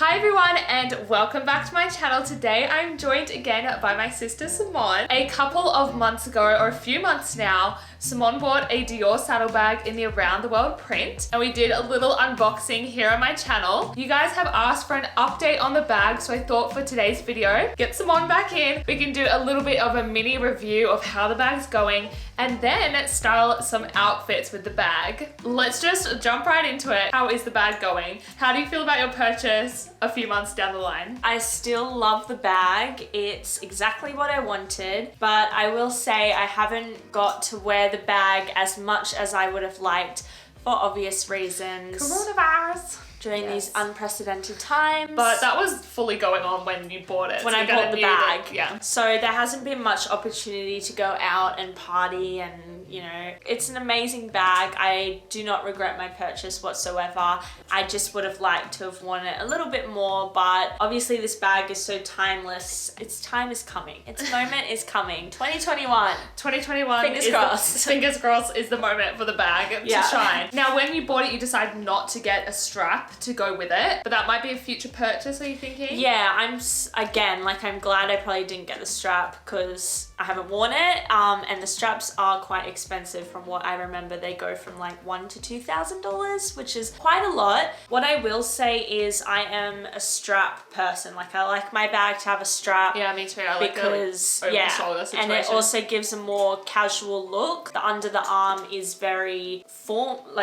Hi everyone and welcome back to my channel. Today I'm joined again by my sister Simone. A couple of months ago, or a few months now, Simone bought a Dior saddlebag in the Around the World print and we did a little unboxing here on my channel. You guys have asked for an update on the bag, so I thought for today's video, get Simone back in, we can do a little bit of a mini review of how the bag's going and then style some outfits with the bag. Let's just jump right into it. How is the bag going? How do you feel about your purchase a few months down the line? I still love the bag. It's exactly what I wanted, but I will say I haven't got to wear the bag as much as I would have liked for obvious reasons. Coronavirus. During these unprecedented times. But that was fully going on when you bought it. When I bought the bag. Yeah. So there hasn't been much opportunity to go out and party and, you know, it's an amazing bag. I do not regret my purchase whatsoever. I just would have liked to have worn it a little bit more, but obviously this bag is so timeless. Its time is coming. Its moment is coming. 2021. 2021 Fingers crossed. Fingers crossed is the moment for the bag to shine. Now, when you bought it, you decided not to get a strap to go with it, but that might be a future purchase, are you thinking? Yeah, I'm glad I probably didn't get the strap because I haven't worn it, and the straps are quite expensive. From what I remember, they go from like $1,000 to $2,000, which is quite a lot. What I will say is I am a strap person. Like, I like my bag to have a strap. Yeah, me too. I like because over the shoulder situation. And it also gives a more casual look. The under the arm is very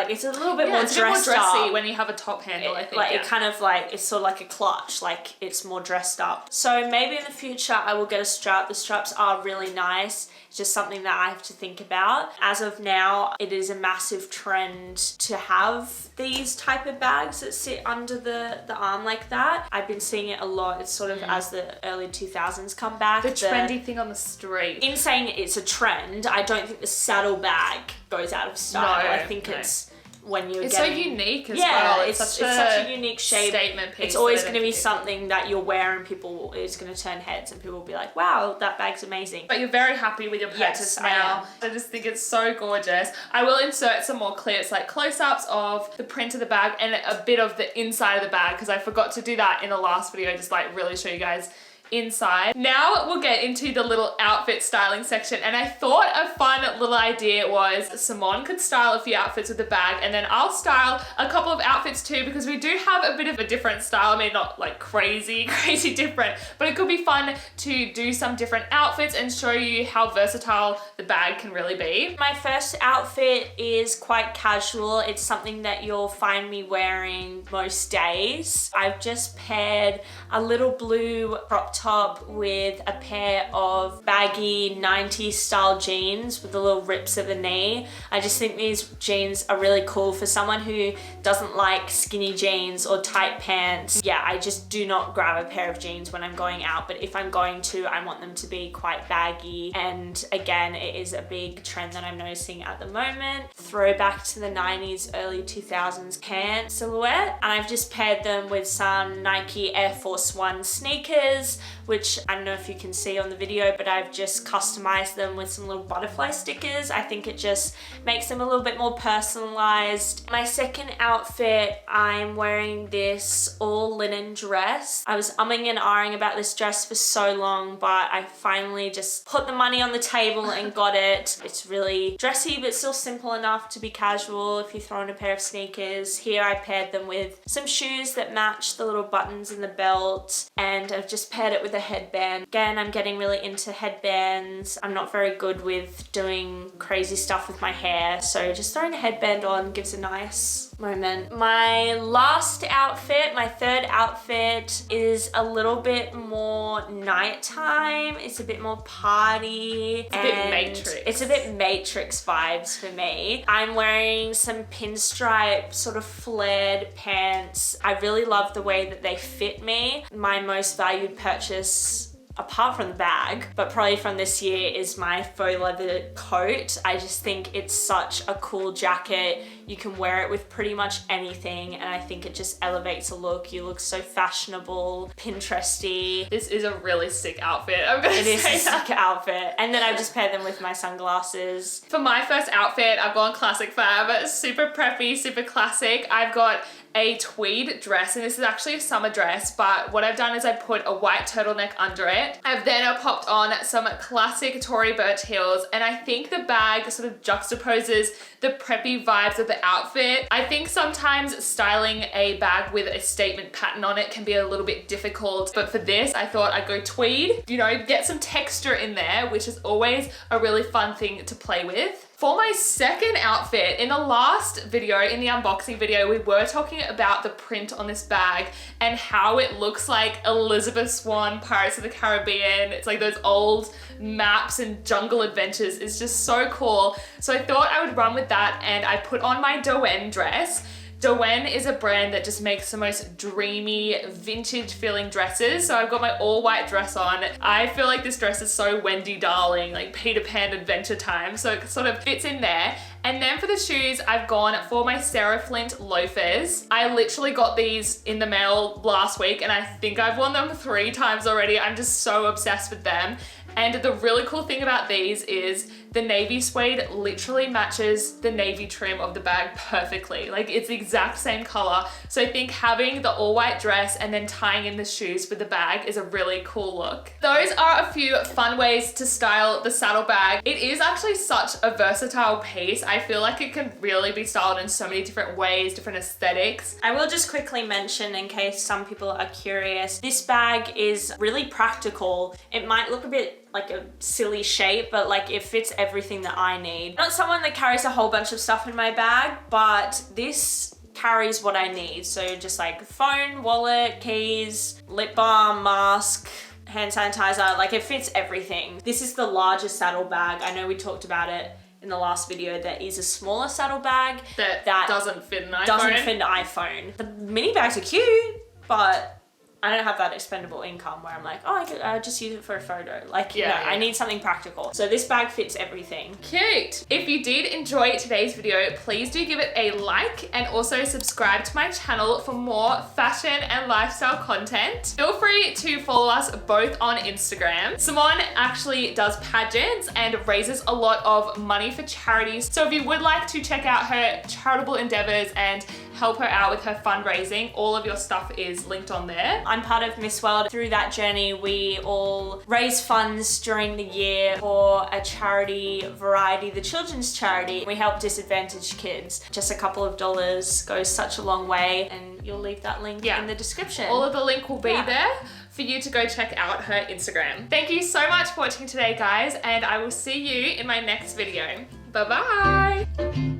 it's a little bit more it's dressed a bit more dressy up when you have a top handle. I think it kind of like, it's sort of like a clutch, like it's more dressed up. So maybe in the future I will get a strap. The straps are really nice. It's just something that I have to think about. As of now, it is a massive trend to have these type of bags that sit under the arm like that. I've been seeing it a lot. It's sort of as the early 2000s come back. The trendy thing on the street. In saying it's a trend, I don't think the saddle bag goes out of style. No, I think it's when you're it's getting... so unique as well. It's such a unique shape. Statement piece. It's always going to be something that you'll wear and it's going to turn heads and people will be like, wow, that bag's amazing. But you're very happy with your purchase now. I just think it's so gorgeous. I will insert some more clips, like close-ups of the print of the bag and a bit of the inside of the bag, because I forgot to do that in the last video, just like really show you guys inside. Now we'll get into the little outfit styling section, and I thought a fun little idea was Simone could style a few outfits with the bag and then I'll style a couple of outfits too, because we do have a bit of a different style. I mean, not like crazy different, but it could be fun to do some different outfits and show you how versatile the bag can really be. My first outfit is quite casual. It's something that you'll find me wearing most days. I've just paired a little blue crop top with a pair of baggy 90s style jeans with the little rips at the knee. I just think these jeans are really cool for someone who doesn't like skinny jeans or tight pants. Yeah, I just do not grab a pair of jeans when I'm going out, but if I'm going to, I want them to be quite baggy. And again, it is a big trend that I'm noticing at the moment. Throwback to the 90s, early 2000s pant silhouette. And I've just paired them with some Nike Air Force One sneakers, which I don't know if you can see on the video, but I've just customized them with some little butterfly stickers. I think it just makes them a little bit more personalized. My second outfit, I'm wearing this all linen dress. I was umming and ahhing about this dress for so long, but I finally just put the money on the table and got it. It's really dressy, but still simple enough to be casual if you throw in a pair of sneakers. Here I paired them with some shoes that match the little buttons in the belt, and I've just paired it with a headband. Again, I'm getting really into headbands. I'm not very good with doing crazy stuff with my hair, so just throwing a headband on gives a nice moment. My last outfit, my third outfit, is a little bit more nighttime. It's a bit more party. It's a bit Matrix. It's a bit Matrix vibes for me. I'm wearing some pinstripe sort of flared pants. I really love the way that they fit me. My most valued purchase, apart from the bag, but probably from this year, is my faux leather coat. I just think it's such a cool jacket. You can wear it with pretty much anything, and I think it just elevates a look. You look so fashionable, Pinteresty. This is a really sick outfit. I'm gonna say it is a sick outfit. And then I've just paired them with my sunglasses. For my first outfit, I've gone classic fab, super preppy, super classic. I've got a tweed dress, and this is actually a summer dress, but what I've done is I put a white turtleneck under it. I've then popped on some classic Tory Burch heels, and I think the bag sort of juxtaposes the preppy vibes of the outfit. I think sometimes styling a bag with a statement pattern on it can be a little bit difficult, but for this I thought I'd go tweed, you know, get some texture in there, which is always a really fun thing to play with. For my second outfit, in the last video, in the unboxing video, we were talking about the print on this bag and how it looks like Elizabeth Swann, Pirates of the Caribbean. It's like those old maps and jungle adventures. It's just so cool. So I thought I would run with that, and I put on my Doen dress. Doen is a brand that just makes the most dreamy, vintage feeling dresses. So I've got my all white dress on. I feel like this dress is so Wendy Darling, like Peter Pan Adventure Time. So it sort of fits in there. And then for the shoes, I've gone for my Sarah Flint loafers. I literally got these in the mail last week, and I think I've worn them 3 times already. I'm just so obsessed with them. And the really cool thing about these is the navy suede literally matches the navy trim of the bag perfectly. Like, it's the exact same color. So I think having the all white dress and then tying in the shoes with the bag is a really cool look. Those are a few fun ways to style the saddle bag. It is actually such a versatile piece. I feel like it can really be styled in so many different ways, different aesthetics. I will just quickly mention, in case some people are curious, this bag is really practical. It might look a bit like a silly shape, but like it fits everything that I need. I'm not someone that carries a whole bunch of stuff in my bag, but this carries what I need. So just like phone, wallet, keys, lip balm, mask, hand sanitizer, like it fits everything. This is the largest saddle bag. I know we talked about it in the last video. There is a smaller saddle bag that doesn't fit an iPhone. Doesn't fit an iPhone. The mini bags are cute, but I don't have that expendable income where I'm like, oh, I could just use it for a photo. Like, no, I need something practical. So this bag fits everything. Cute. If you did enjoy today's video, please do give it a like and also subscribe to my channel for more fashion and lifestyle content. Feel free to follow us both on Instagram. Simone actually does pageants and raises a lot of money for charities. So if you would like to check out her charitable endeavors and help her out with her fundraising, all of your stuff is linked on there. I'm part of Miss World. Through that journey, we all raise funds during the year for a charity, Variety, the children's charity. We help disadvantaged kids. Just a couple of dollars goes such a long way, and you'll leave that link in the description. All of the link will be there for you to go check out her Instagram. Thank you so much for watching today, guys, and I will see you in my next video. Bye-bye.